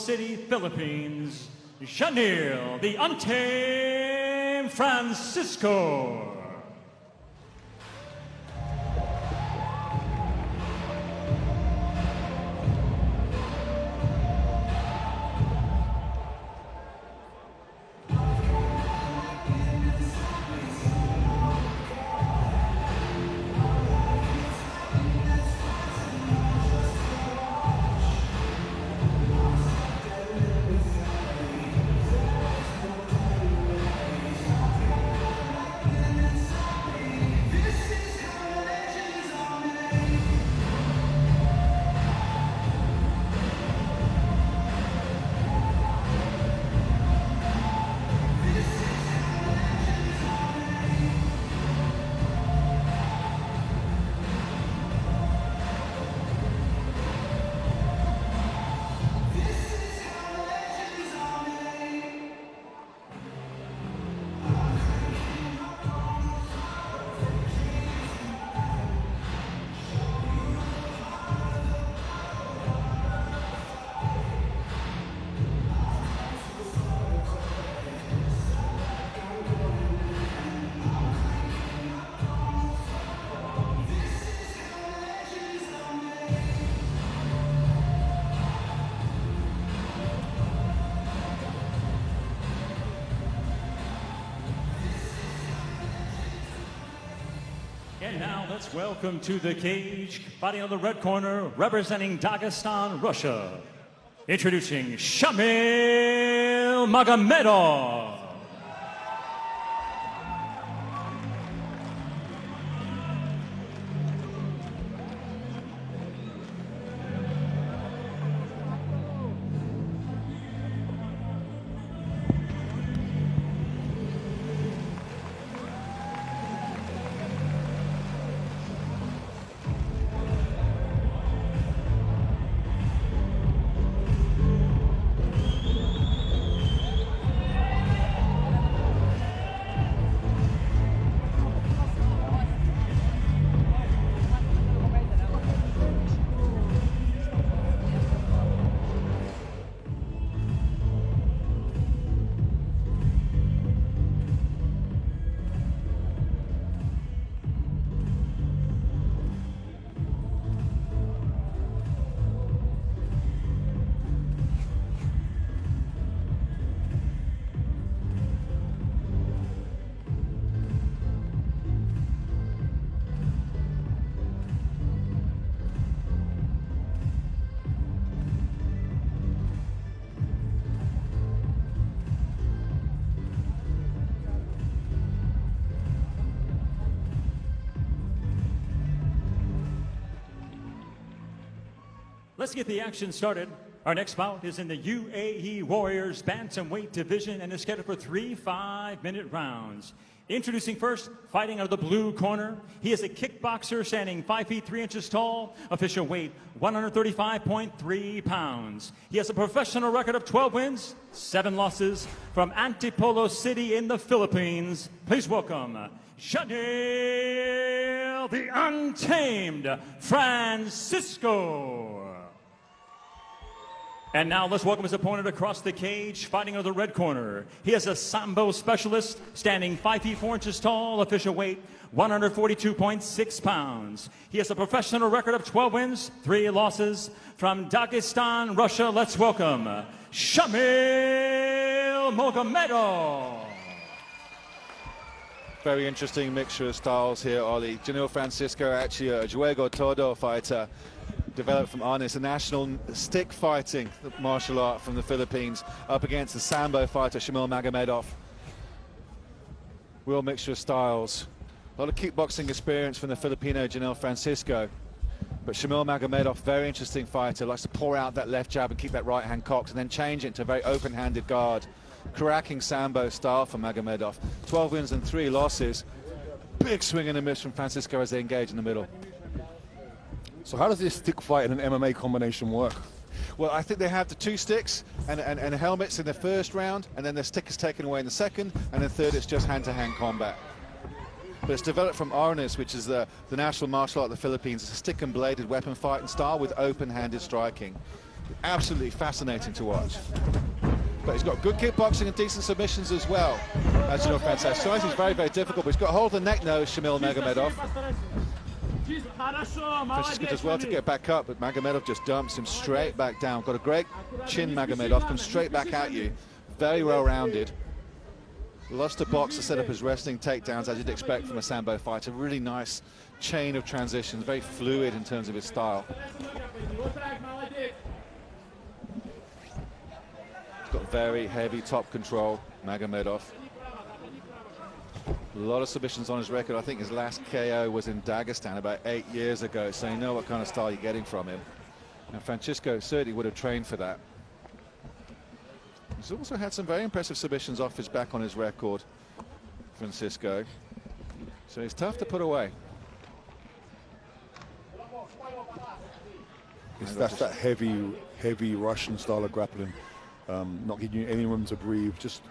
City, Philippines, 𝗩𝗓𝗟, the Untamed Francisco. And now let's welcome to the cage, fighting on the red corner, representing Dagestan, Russia. Introducing 𝗪𝗪𝗻𝗪𝗻. Let's get the action started. Our next bout is in the UAE Warriors Bantamweight division and is scheduled for 3 5-minute rounds. Introducing first, fighting out of the blue corner. He is a kickboxer standing 5 feet 3 inches tall, official weight 135.3 pounds. He has a professional record of 12 wins, 7 losses from Antipolo City in the Philippines. Please welcome 𝗩𝗪𝗻𝗪𝗻, the Untamed Francisco. And now let's welcome his opponent across the cage, fighting out of the red corner. He is a Sambo specialist, standing 5 feet 4 inches tall, official weight 142.6 pounds. He has a professional record of 12 wins, 3 losses from Dagestan, Russia. Let's welcome 𝗩𝗪𝗻𝗪𝗻. Very interesting mixture of styles here, Ollie. 𝗩𝗪𝗻𝗪𝗻 Francisco, actually a juego todo fighter, developed from Arnis, a national stick fighting martial art from the Philippines, up against the Sambo fighter 𝗪𝗪𝗻𝗪𝗻. Real mixture of styles. A lot of kickboxing experience from the Filipino 𝗩𝗪𝗻 Francisco. But 𝗪𝗪𝗻𝗪𝗻, very interesting fighter, likes to pour out that left jab and keep that right hand cocked and then change it to a very open-handed guard. Cracking Sambo style from 𝗪𝗻𝗪𝗻. 12 wins and 3 losses. Big swing and a miss from Francisco as they engage in the middle. So how does this stick fight and an MMA combination work? Well, I think they have the 2 sticks and helmets in the first round, and then the stick is taken away in the second, and then third it's just hand-to-hand combat. But it's developed from Arnis, which is the national martial art of the Philippines. It's a stick and bladed weapon fighting style with open-handed striking. Absolutely fascinating to watch. But he's got good kickboxing and decent submissions as well, as you know, Francesco. Size is very, very difficult, but he's got hold of the neck nose, Shamil Magomedov. Francisco does well to get back up, but Magomedov just dumps him straight back down. Got a great chin, Magomedov, comes straight back at you. Very well rounded. Loves to box to set up his wrestling takedowns, as you'd expect from a Sambo fighter. Really nice chain of transitions, very fluid in terms of his style. Got very heavy top control, Magomedov. A lot of submissions on his record. I think his last KO was in Dagestan about 8 years ago, so you know what kind of style you're getting from him. And Francisco certainly would have trained for that. He's also had some very impressive submissions off his back on his record, Francisco. So he's tough to put away. That's that heavy Russian style of grappling. Not giving you any room to breathe, just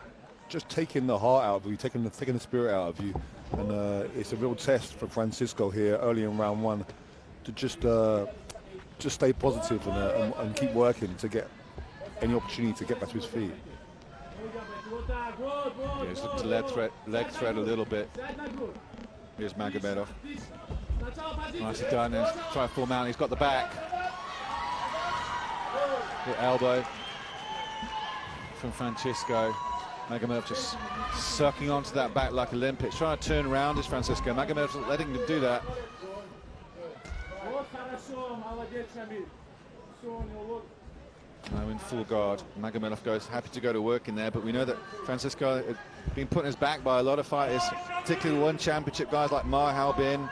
taking the heart out of you, taking the spirit out of you, and it's a real test for Francisco here early in round one to just stay positive and keep working to get any opportunity to get back to his feet. Yeah, he's looking to leg thread a little bit. Here's Magomedov. Nicely done, and try to full mount. He's got the back. Good elbow from Francisco. Magomedov just sucking onto that back like a limpet. Trying to turn around is Francisco. Magomedov's not letting him do that. Now in full guard. Magomedov goes happy to go to work in there, but we know that Francisco has been put in his back by a lot of fighters, particularly one championship guys like Mar Halbin,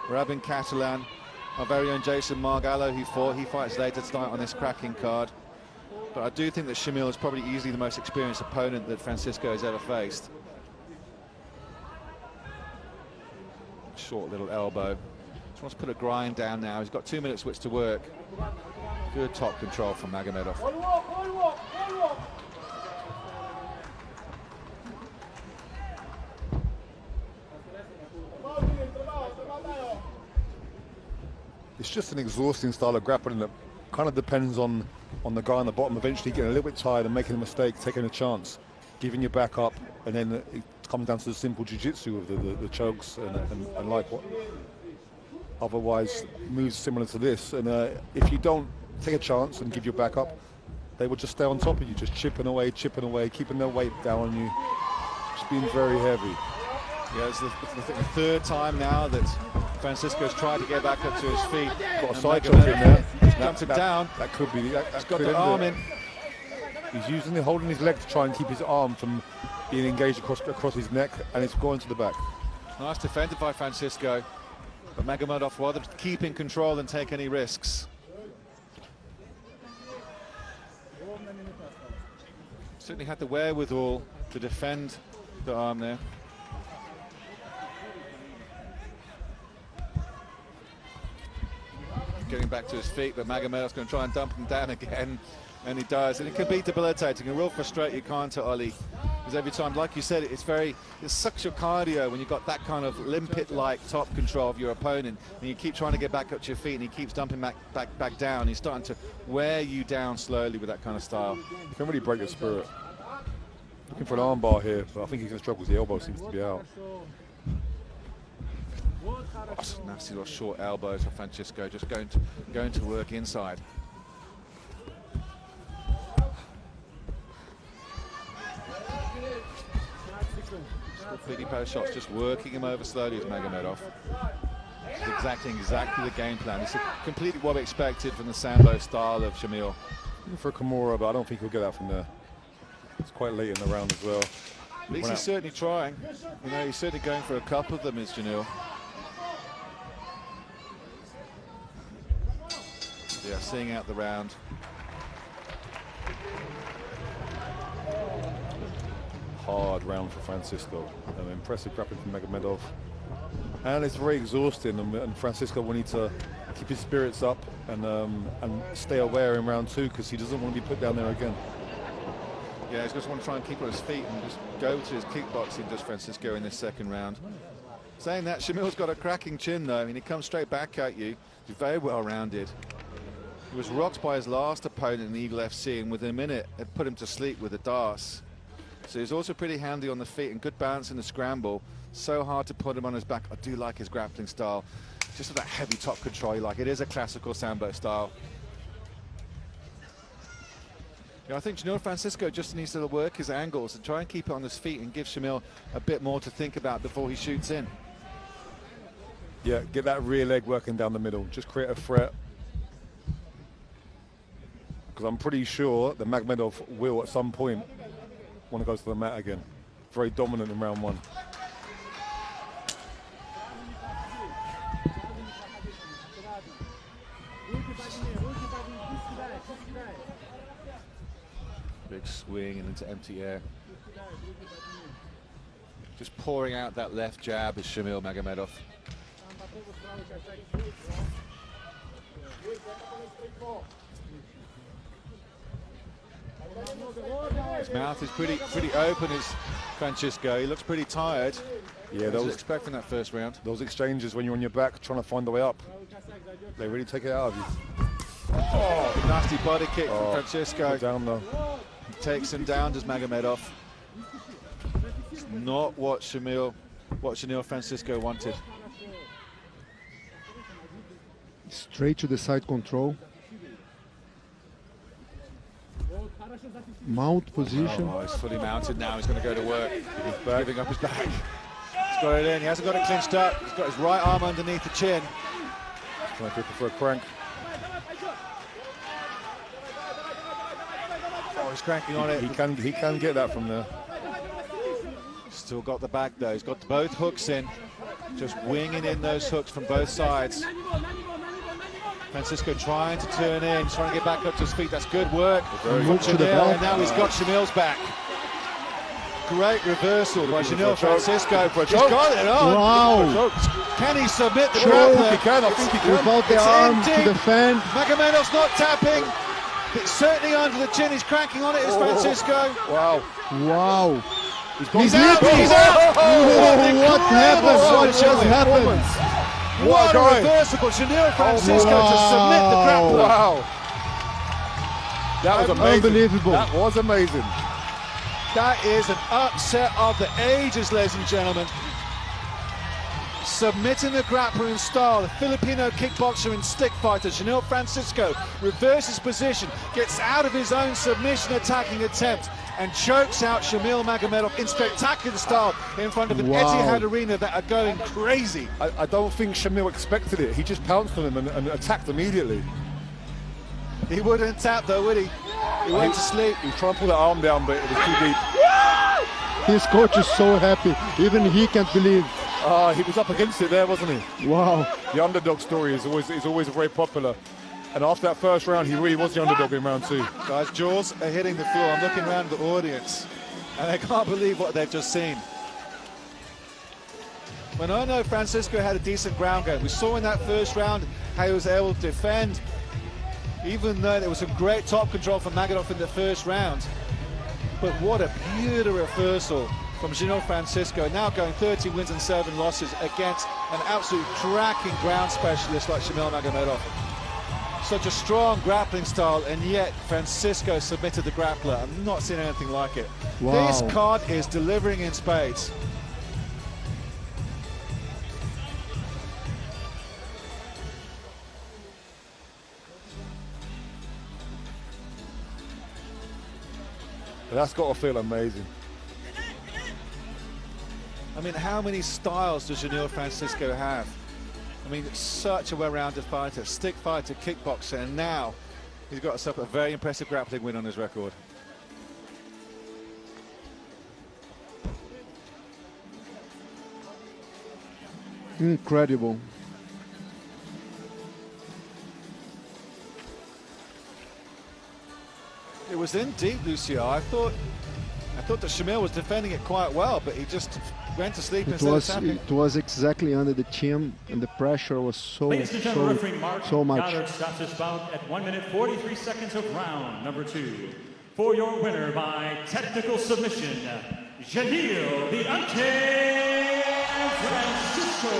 Rabin Catalan, our very own Jason Margallo, he fights later tonight on this cracking card. But I do think that Shamil is probably easily the most experienced opponent that Francisco has ever faced. Short little elbow. Just wants to put a grind down now. He's got 2 minutes which to work. Good top control from Magomedov. It's just an exhausting style of grappling that kind of depends on the guy on the bottom eventually getting a little bit tired and making a mistake, taking a chance, giving your back up, and then it comes down to the simple jiu-jitsu of the chokes and like what otherwise moves similar to this. And if you don't take a chance and give your back up, they will just stay on top of you, just chipping away, keeping their weight down on you, just being very heavy. Yeah, it's the third time now that Francisco's tried to get back up to his feet. Got a side choke in there. Dumped him down. That could be. He's got the arm in. He's holding his leg to try and keep his arm from being engaged across his neck, and it's going to the back. Nice defended by Francisco, but Magomedov rather keep in control than take any risks. Certainly had the wherewithal to defend the arm there. Getting back to his feet, but Magomedov's going to try and dump him down again, and he does. And it can be debilitating. It will frustrate you, can't it, Ollie? Because every time, like you said, it sucks your cardio when you've got that kind of limpet-like top control of your opponent, and you keep trying to get back up to your feet, and he keeps dumping back down. He's starting to wear you down slowly with that kind of style. You can really break your spirit. Looking for an armbar here, but I think he's going to struggle. The elbow seems to be out. Oh, nasty little short elbows for Francisco, just going to work inside. Completely post shots, just working him over slowly as Magomedov. Exactly the game plan. It's completely what we expected from the Sambo style of Shamil. For Kimura, but I don't think he'll get that from there. It's quite late in the round as well. At least he's certainly trying. You know, he's certainly going for a couple of them, is Janil. Yeah, seeing out the round. Hard round for Francisco. Impressive grappling from Magomedov. And it's very exhausting, and Francisco will need to keep his spirits up and stay aware in round two, because he doesn't want to be put down there again. Yeah, he's just want to try and keep on his feet and just go to his kickboxing, does Francisco, in this second round. Saying that, Shamil's got a cracking chin though. I mean, he comes straight back at you. He's very well rounded. He was rocked by his last opponent in the 𝗙𝗨𝗟𝗟, and within a minute had put him to sleep with a 𝗙𝗪𝗓. So he's also pretty handy on the feet and good balance in the scramble. So hard to put him on his back. I do like his grappling style. Just with that heavy top control you like. It is a classical Sambo style. Yeah, I think Shamil Francisco just needs to work his angles and try and keep it on his feet and give Shamil a bit more to think about before he shoots in. Yeah, get that rear leg working down the middle. Just create a threat. Because I'm pretty sure that Magomedov will, at some point, want to go to the mat again. Very dominant in round one. Big swing and into empty air. Just pouring out that left jab is Shamil Magomedov. His mouth is pretty open, is Francisco. He looks pretty tired. Yeah, those expecting that first round. Those exchanges when you're on your back trying to find the way up, they really take it out of you. Oh, nasty body kick from Francisco. Down though. Takes him down, does Magomedov. It's not what Shamil Francisco wanted. Straight to the side control. Mount position. Oh, he's fully mounted now. He's going to go to work. He's giving up his back. He's got it in. He hasn't got it clinched up. He's got his right arm underneath the chin. Trying to go for a crank. Oh, he's cranking on it. He can get that from there. Still got the back though. He's got both hooks in. Just winging in those hooks from both sides. Francisco trying to turn in, trying to get back up to his feet. That's good work. Move to the back. And now he's got Shamil's back. Great reversal by Shamil Francisco. He's got it on. Wow. Can he submit the grappler? He can, I think he can. Without the It's arm empty. to defend. Magomedov's not tapping. It's certainly under the chin. He's cranking on it. It's Francisco. Wow. Wow. He's out. He's out. What happened? What just happened? What a reversal by Shamil Francisco to submit the grappler. Wow. That was amazing. Unbelievable. That was amazing. That is an upset of the ages, ladies and gentlemen. Submitting the grappler in style, the Filipino kickboxer and stick fighter, Shamil Francisco, reverses position, gets out of his own submission attacking attempt, and chokes out Shamil Magomedov in spectacular style in front of an Etihad Arena that are going crazy. I don't think Shamil expected it. He just pounced on him and attacked immediately. He wouldn't tap though, would he? He went to sleep. He was trying to pull that arm down, but it was too deep. His coach is so happy. Even he can't believe. He was up against it there, wasn't he? Wow. The underdog story is always very popular. And after that first round, he really was the underdog in round two. Guys, jaws are hitting the floor. I'm looking around the audience, and they can't believe what they've just seen. When I know Francisco had a decent ground game, we saw in that first round how he was able to defend, even though there was some great top control from Magomedov in the first round. But what a beautiful reversal from Shamil Francisco, now going 13 wins and 7 losses against an absolute cracking ground specialist like Shamil Magomedov. Such a strong grappling style, and yet Francisco submitted the grappler. I've not seen anything like it. Wow. This card is delivering in spades. That's got to feel amazing. I mean, how many styles does Shamil Francisco have? I mean, such a well-rounded fighter, stick fighter, kickboxer, and now he's got himself a very impressive grappling win on his record. Incredible. It was in deep, Lucia. I thought that Shamil was defending it quite well, but he just went to sleep instead of tapping. It was exactly under the chin, and the pressure was so much. Goddard stops his bout at 1 minute 43 seconds of round number 2. For your winner by technical submission, 𝗙𝗪𝗟𝗟𝗟 Francisco.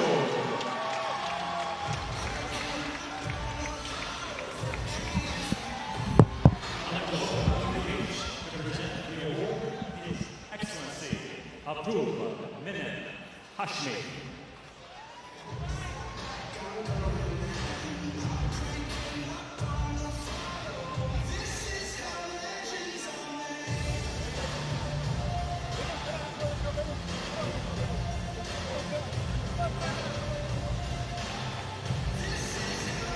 𝗪𝗛𝗄𝗏 Hashmi.